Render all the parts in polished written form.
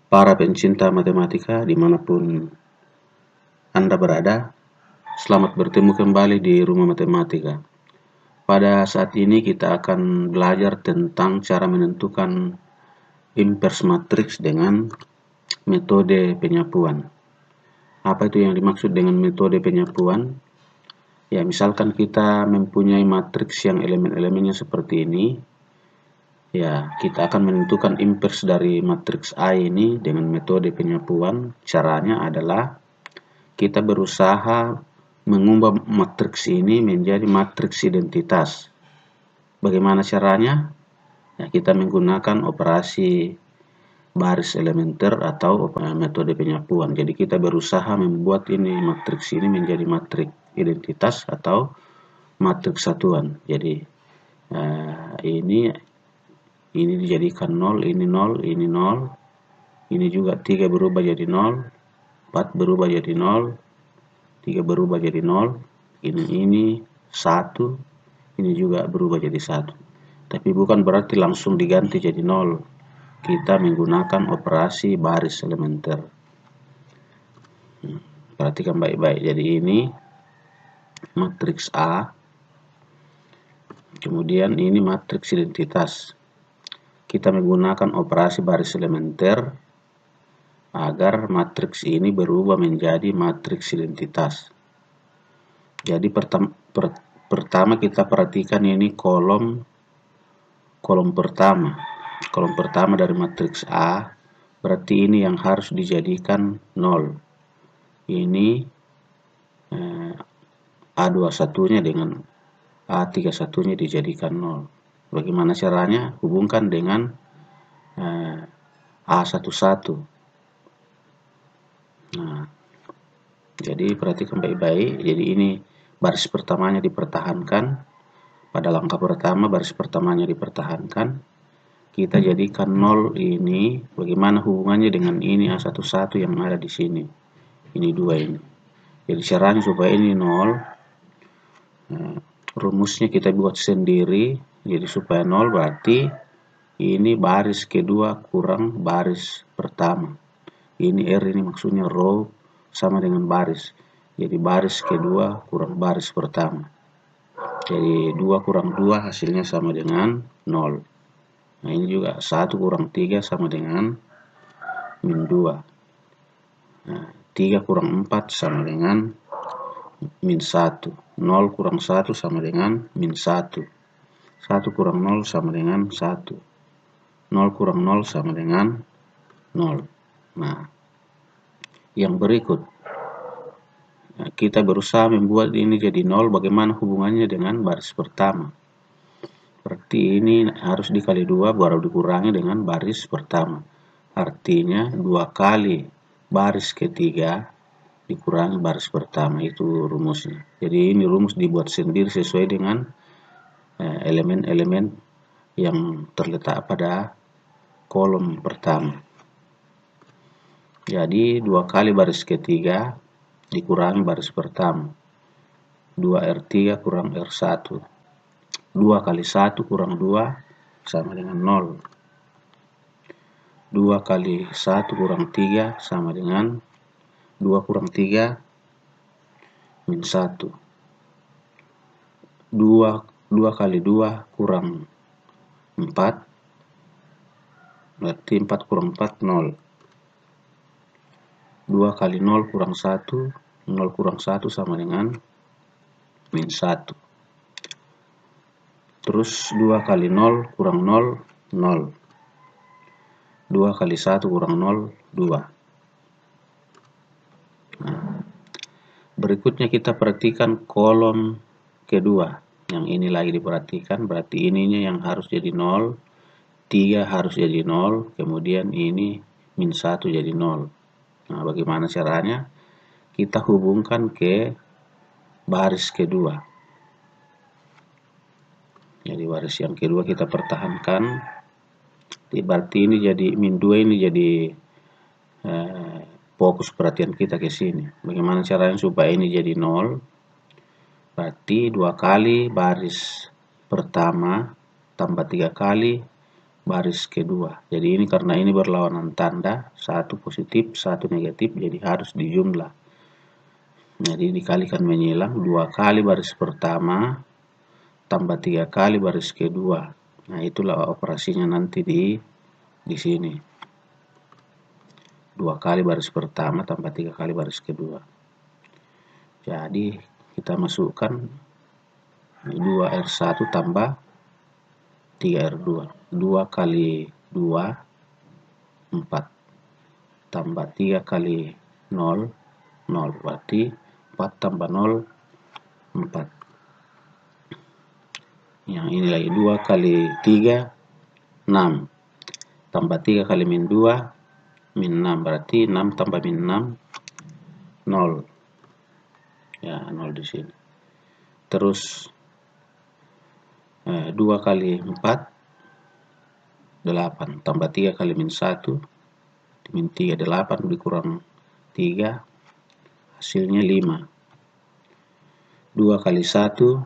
Para pencinta matematika dimanapun Anda berada, selamat bertemu kembali di Rumah Matematika. Pada saat ini kita akan belajar tentang cara menentukan inverse matriks dengan metode penyapuan. Apa itu yang dimaksud dengan metode penyapuan? Ya, misalkan kita mempunyai matriks yang elemen-elemennya seperti ini. Ya, kita akan menentukan inverse dari matriks A ini dengan metode penyapuan. Caranya adalah kita berusaha mengubah matriks ini menjadi matriks identitas. Bagaimana caranya? Ya, kita menggunakan operasi baris elementer atau metode penyapuan. Jadi kita berusaha membuat ini matriks ini menjadi matriks identitas atau matriks satuan. Jadi ini dijadikan 0, ini 0, ini 0. Ini juga 3 berubah jadi 0, 4 berubah jadi 0, 3 berubah jadi 0, ini 1, ini juga berubah jadi 1. Tapi bukan berarti langsung diganti jadi 0. Kita menggunakan operasi baris elementer. Perhatikan baik-baik. Jadi ini matriks A. Kemudian ini matriks identitas. Kita menggunakan operasi baris elementer agar matriks ini berubah menjadi matriks identitas. Jadi pertama kita perhatikan ini kolom pertama. Kolom pertama dari matriks A, berarti ini yang harus dijadikan 0. Ini A21-nya dengan A31-nya dijadikan 0. Bagaimana caranya? Hubungkan dengan A11. Nah, jadi perhatikan baik-baik. Jadi ini baris pertamanya dipertahankan. Pada langkah pertama baris pertamanya dipertahankan. Kita jadikan 0 ini. Bagaimana hubungannya dengan ini A11 yang ada di sini? Ini 2 ini. Jadi caranya supaya ini 0. Rumusnya kita buat sendiri. Jadi supaya 0 berarti ini baris kedua kurang baris pertama. Ini R ini maksudnya row sama dengan baris. Jadi baris kedua kurang baris pertama. Jadi 2 kurang 2 hasilnya sama dengan 0. Nah ini juga 1 kurang 3 sama dengan min 2. Nah, 3 kurang 4 sama dengan min 1. 0 kurang 1 sama dengan min 1. 1 kurang 0 sama dengan 1. 0 kurang 0 sama dengan 0. Nah, yang berikut. Nah, kita berusaha membuat ini jadi 0. Bagaimana hubungannya dengan baris pertama? Berarti ini harus dikali 2 baru dikurangi dengan baris pertama. Artinya 2 kali baris ketiga dikurangi baris pertama. Itu rumusnya. Jadi ini rumus dibuat sendiri sesuai dengan elemen-elemen yang terletak pada kolom pertama. Jadi 2 kali baris ketiga dikurangi baris pertama. 2R3 kurang R1. 2 kali 1 kurang 2 sama dengan 0. 2 kali 1 kurang 3 sama dengan 2 kurang 3 min 1. 2 kali 2 kurang 4. Berarti 4 kurang 4 0. 2 kali 0 kurang 1. 0 kurang 1 sama dengan min 1. Terus 2 kali 0 kurang 0, 0. 2 kali 1 kurang 0, 2. Nah, berikutnya kita perhatikan kolom kedua. Yang ini lagi diperhatikan, berarti ininya yang harus jadi 0. 3 harus jadi 0. Kemudian ini min 1 jadi 0. Nah, bagaimana caranya? Kita hubungkan ke baris kedua. Jadi baris yang kedua kita pertahankan. Berarti ini jadi min 2 ini jadi fokus perhatian kita ke sini. Bagaimana caranya supaya ini jadi 0? Berarti 2 kali baris pertama tambah 3 kali baris kedua. Jadi ini karena ini berlawanan tanda, satu positif, satu negatif, jadi harus dijumlah. Jadi dikalikan menyilang 2 kali baris pertama tambah 3 kali baris kedua. Nah, itulah operasinya nanti di sini. 2 kali baris pertama tambah 3 kali baris kedua. Jadi kita masukkan 2R1 tambah 3R2. 2 kali 2, 4. Tambah 3 kali 0, 0. Berarti 4 tambah 0, 4. Yang ini lagi 2 kali 3, 6. Tambah 3 kali min 2, min 6. Berarti 6 tambah min 6, 0. Ya, 0 di sini. Terus 2 kali 4, 8. Tambah 3 kali min 1, min 3, 8 dikurang 3, hasilnya 5. 2 kali 1,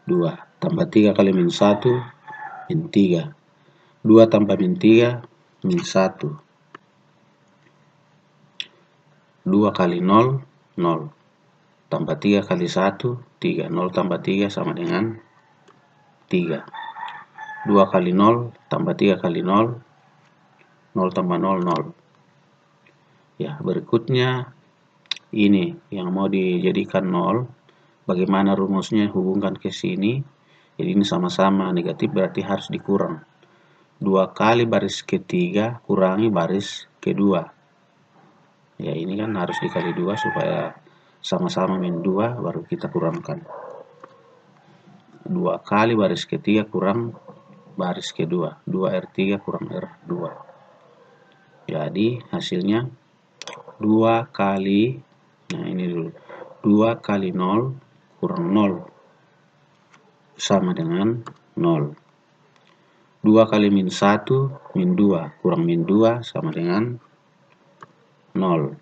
2. Tambah 3 kali min 1, min 3. 2 tambah min 3, min 1. 2 kali 0, 0. Tambah 3 kali 1, 3. 0 tambah 3 sama dengan 3. 2 kali 0 tambah 3 kali 0, 0 tambah 0, 0. Ya, berikutnya ini yang mau dijadikan 0. Bagaimana rumusnya? Hubungkan ke sini. Jadi ini sama-sama negatif, berarti harus dikurang. 2 kali baris ketiga kurangi baris kedua. Ya, ini kan harus dikali 2 supaya sama-sama min 2, baru kita kurangkan. 2 kali baris ketiga kurang baris kedua. 2R3 kurang R2. Jadi hasilnya 2 kali, nah ini dulu, 2 kali 0 kurang 0 sama dengan 0. 2 kali min 1, min 2 kurang min 2 sama dengan 0.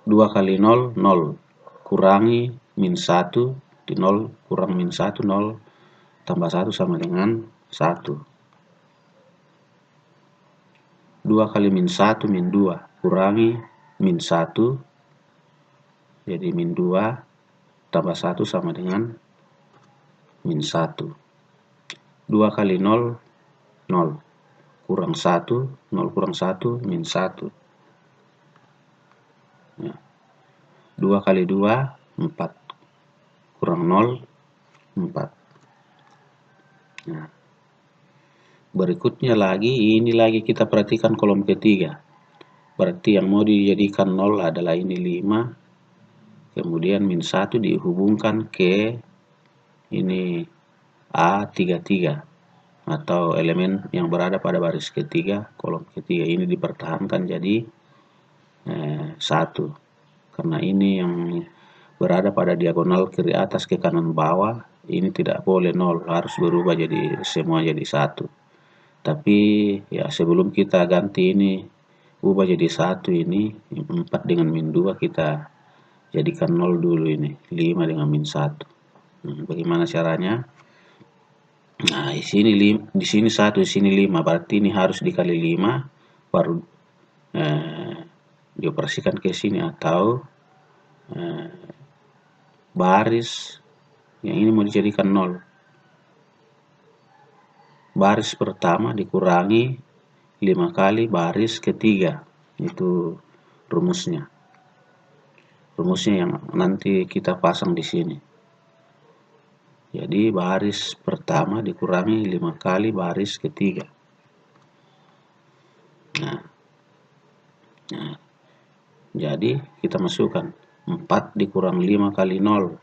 2 kali 0, 0. Kurangi min 1, di 0 kurang min 1, 0. Tambah 1 sama dengan 1. 2 kali min 1, min 2. Kurangi min 1, jadi min 2. Tambah 1 sama dengan min 1. 2 kali 0, 0. Kurang 1, 0 kurang 1, min 1. 2 kali 2, 4. Kurang 0, 4. Nah, berikutnya lagi, ini lagi kita perhatikan kolom ketiga. Berarti yang mau dijadikan 0 adalah ini 5. Kemudian min 1 dihubungkan ke ini A33. Atau elemen yang berada pada baris ketiga, kolom ketiga. Ini dipertahankan jadi 1. Karena ini yang berada pada diagonal kiri atas ke kanan bawah, ini tidak boleh 0, harus berubah jadi semua jadi 1. Tapi ya sebelum kita ganti ini ubah jadi 1, ini 4 dengan min 2 kita jadikan 0 dulu, ini 5 dengan min 1. Bagaimana caranya? Nah, di sini 1, di sini 5, berarti ini harus dikali 5 baru dioperasikan ke sini, atau baris yang ini mau dijadikan 0. Baris pertama dikurangi 5 kali baris ketiga. Itu rumusnya. Rumusnya yang nanti kita pasang di sini. Jadi baris pertama dikurangi 5 kali baris ketiga. Nah, jadi kita masukkan 4 dikurang 5 kali 0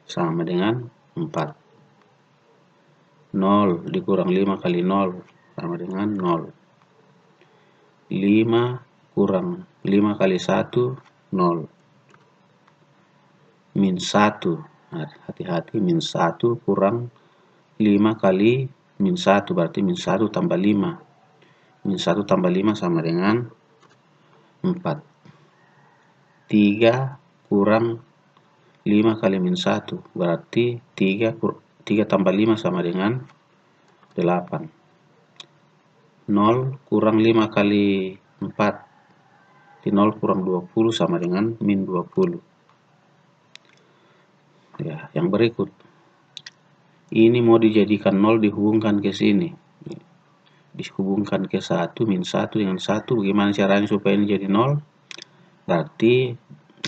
sama dengan 4. 0 dikurang 5 kali 0 sama dengan 0. 5 kurang 5 kali 1, 0. Min 1. Nah, hati-hati, min 1 kurang 5 kali min 1, berarti min 1 tambah 5. Min 1 tambah 5 sama dengan 4. 3 kurang 5 kali min 1, berarti 3 tambah 5 sama dengan 8. 0 kurang 5 kali 4. 0 kurang 20 sama dengan min 20. Ya, yang berikut. Ini mau dijadikan 0 dihubungkan ke sini. Dihubungkan ke 1, min 1 dengan 1. Bagaimana caranya supaya ini jadi 0? Berarti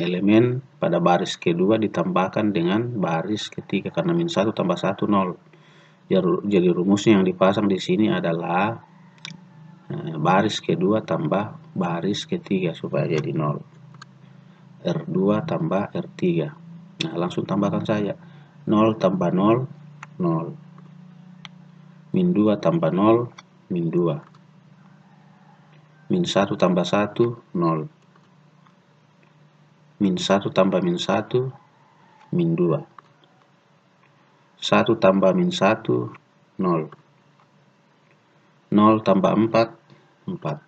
elemen pada baris kedua ditambahkan dengan baris ketiga. Karena min 1 tambah 1, 0. Jadi rumusnya yang dipasang di sini adalah baris kedua tambah baris ketiga supaya jadi 0. R2 tambah R3. Nah, langsung tambahkan saja. 0 tambah 0, 0. Min 2 tambah 0, min 2. Min 1 tambah 1, 0. Min 1 tambah min 1, min 2. 1 tambah min 1, 0. 0 tambah 4, 4.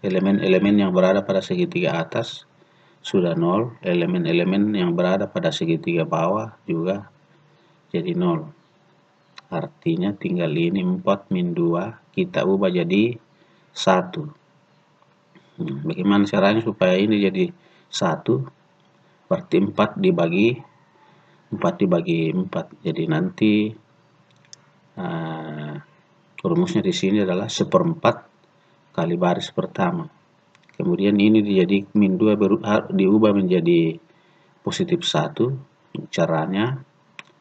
Elemen-elemen yang berada pada segitiga atas sudah 0. Elemen-elemen yang berada pada segitiga bawah juga jadi 0. Artinya tinggal ini 4 min 2 kita ubah jadi 1. Bagaimana caranya supaya ini jadi 1? Berarti 4 dibagi 4. Jadi nanti rumusnya di sini adalah 1/4 kali baris pertama. Kemudian ini jadi min 2 diubah menjadi positif 1. Caranya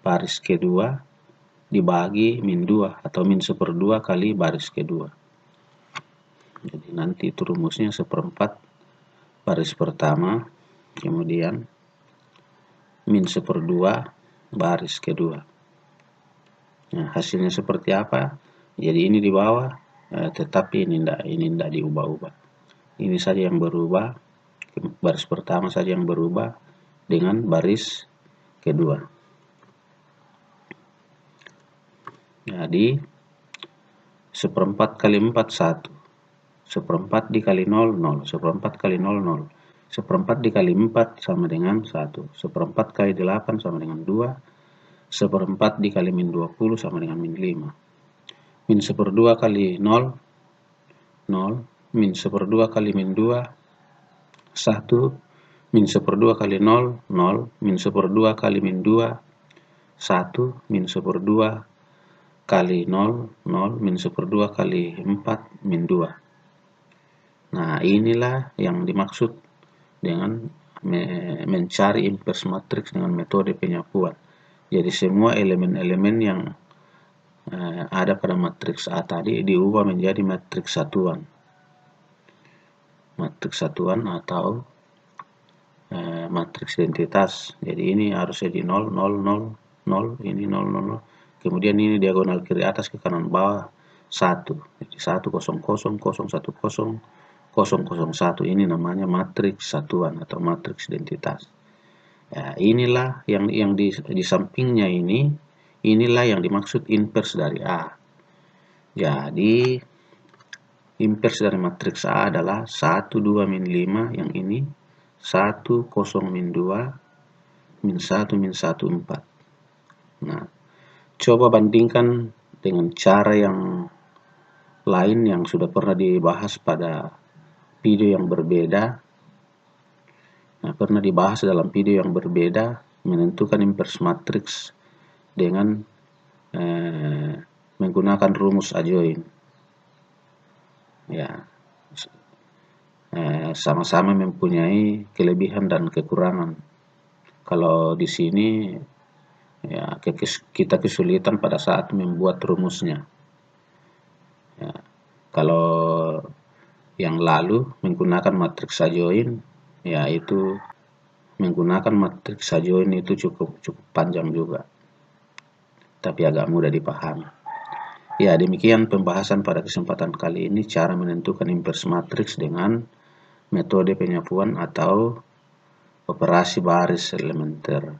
baris kedua dibagi min 2 atau min 1/2 kali baris kedua. Jadi nanti itu rumusnya 1/4 baris pertama, kemudian min 1/2 baris kedua. Nah, hasilnya seperti apa? Jadi ini di bawah, tetapi ini tidak diubah-ubah. Ini saja yang berubah, baris pertama saja yang berubah dengan baris kedua. Jadi 1/4 kali 4, 1. 1/4 dikali 0, 0. 1/4 kali 0, 0. 1/4 dikali 4 sama dengan 1. 1/4 kali 8 sama dengan 2. 1/4 dikali min 20 sama dengan min 5. Min 1/2 kali 0, 0. Min 1/2 kali min 2, 1. Min 1/2 kali 0, 0. Min 1/2 kali min 2, 1. Min 1/2 kali 0, 0. Min 1/2 kali 4, min 2. Nah, inilah yang dimaksud dengan mencari inverse matriks dengan metode penyapuan. Jadi semua elemen-elemen yang ada pada matriks A tadi diubah menjadi matriks satuan. Matriks satuan atau matriks identitas. Jadi ini harus jadi 0, 0, 0, 0, ini 0, 0, 0. Kemudian ini diagonal kiri atas ke kanan bawah 1. Jadi 1, 0, 0, 0, 1, 0, 0, 1. Ini namanya matriks satuan atau matriks identitas. Ya, inilah yang di sampingnya ini, inilah yang dimaksud inverse dari A. Jadi inverse dari matriks A adalah 1, 2, min 5 yang ini, 1, 0, min 2, min 1, min 1, 4. Nah, coba bandingkan dengan cara yang lain yang sudah pernah dibahas pada video yang berbeda. Nah, pernah dibahas dalam video yang berbeda menentukan inverse matriks dengan menggunakan rumus adjoint. Ya, sama-sama mempunyai kelebihan dan kekurangan. Kalau di sini ya kita kesulitan pada saat membuat rumusnya. Ya, kalau yang lalu menggunakan matriks adjoint, yaitu menggunakan matriks adjoint itu cukup panjang juga, tapi agak mudah dipahami. Ya, demikian pembahasan pada kesempatan kali ini, cara menentukan inverse matriks dengan metode penyapuan atau operasi baris elementer.